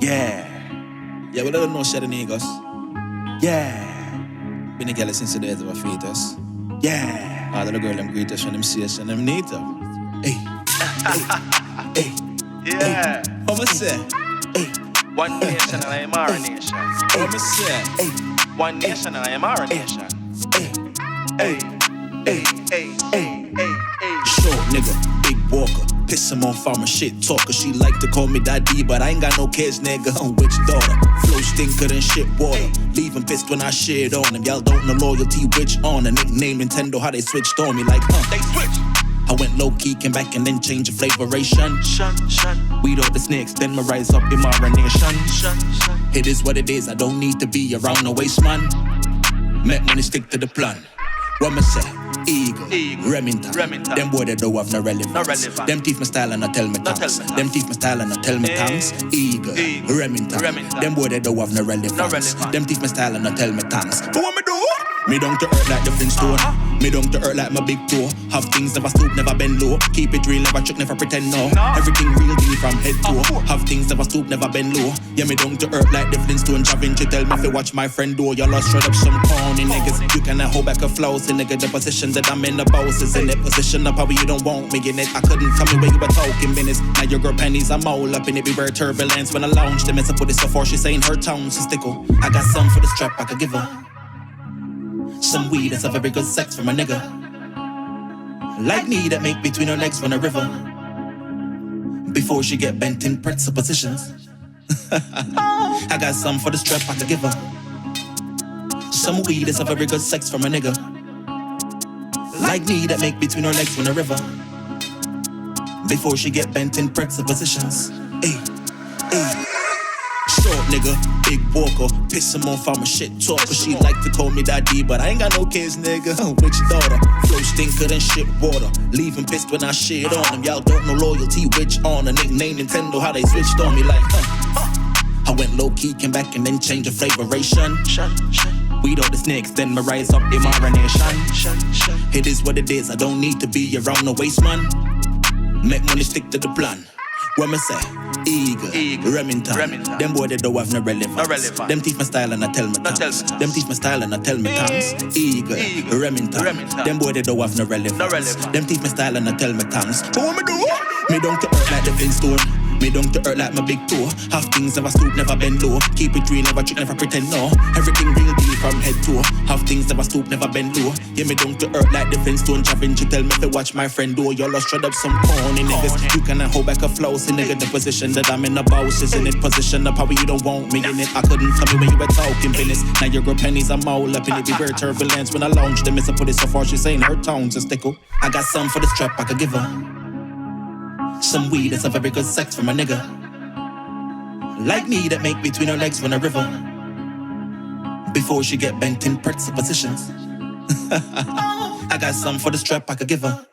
Yeah. Yeah, we don't know shit in Negus. Yeah. Been together since the days of a fetus. Yeah. All of the girl them greet us when them see us and them need to. Hey. Hey. Yeah. What I say? Hey. One nation and I am our nation. What I say? Hey. One nation and I am our nation. Hey. Hey, hey, hey, hey. Short nigga, big walker. Piss him off, I'm a shit talker. She like to call me daddy, but I ain't got no kids, nigga. Which daughter? Flow stinker than shit water. Leave him pissed when I shit on him. Y'all don't know loyalty, which on a nickname Nintendo, how they switched on me like, They switch. I went low key, came back and then changed the flavoration. Shun. Weed all the snakes, then my rise up in my nation. Shun. It is what it is, I don't need to be around no waste man. Make money stick to the plan. What me say? Eagle. Remington. Them boy they don't have no relevance. Them teeth my style and I tell me thanks. Them teeth my style and I tell me thanks. Eagle. Remington. Them boy they don't have no relevance. Them teeth my style and I tell me thanks. But what me do? Me down to earth like the Flintstone. Me down to earth like my big toe. Have things never stoop, never bend low. Keep it real, never trick, never pretend no. Everything real deal from head to toe. Have things never stoop, never bend low. Yeah, me down to earth like the Flintstone. Javin, you tell me if you watch my friend do. Y'all lost straight up some corny niggas. You cannot hold back a flow, see nigga. The position that I'm in, the boss is in it. Position up how you don't want me in it. I couldn't tell me where you were talking minutes. Now your girl pennies, I'm all up in it. Beware turbulence when I launch. The mess I put it so far, she saying her tone, so stickle. I got some for the strap I could give her. Some weed that's a very good sex for my nigga. Like me that make between her legs run a river. Before she get bent in pretzel positions. I got some for the strap I could give her. Some weed that's a very good sex for my nigga. Like me that make between her legs run a river. Before she get bent in pretzel positions. Ay. Short nigga, big walker. Piss him off, I'm a shit talker. She like to call me daddy, but I ain't got no kids, nigga. Which daughter? Flow stinker than shit water. Leave him pissed when I shit on him. Y'all don't know loyalty, which on a nickname Nintendo, how they switched on me like, I went low key, came back and then changed the flavoration. Weed all the snakes, then my rise up in my nation. It is what it is, I don't need to be around no waste man. Make money stick to the plan. What me say? Eagle. Remington. Them boy they don't have no relevance. Them teach my style and I tell me thanks. Them teach my style and I tell me thanks. Eagle. Remington. Them boy they don't have no relevance. Them teach my style and I tell me thanks. But what me do? Me down to earth like the Flintstone. Me down to earth like my big toe. Have things never stoop, never bend low. Keep it real, never trick, never pretend no. Everything real deal from head to toe. Have things never stoop, never bend low. Yeah, me down to earth like the Flintstone. Javin, you tell me to watch my friend do. Y'all lost straight up some corny niggas. You cannot hold back a flow, see nigga. The position that I'm in, the boss is in it. Position up how you don't want me in it. I couldn't tell me when you were talking business. Now your girl pennies, I'm all up in it. Beware turbulence when I launch. The miss I put it so far, she's saying her tones a stickle. I got some for the strap I could give her. Some weed that's a very good sex for my nigga. Like me that make between her legs run a river. Before she get bent in pretzel positions. I got some for the strap I could give her.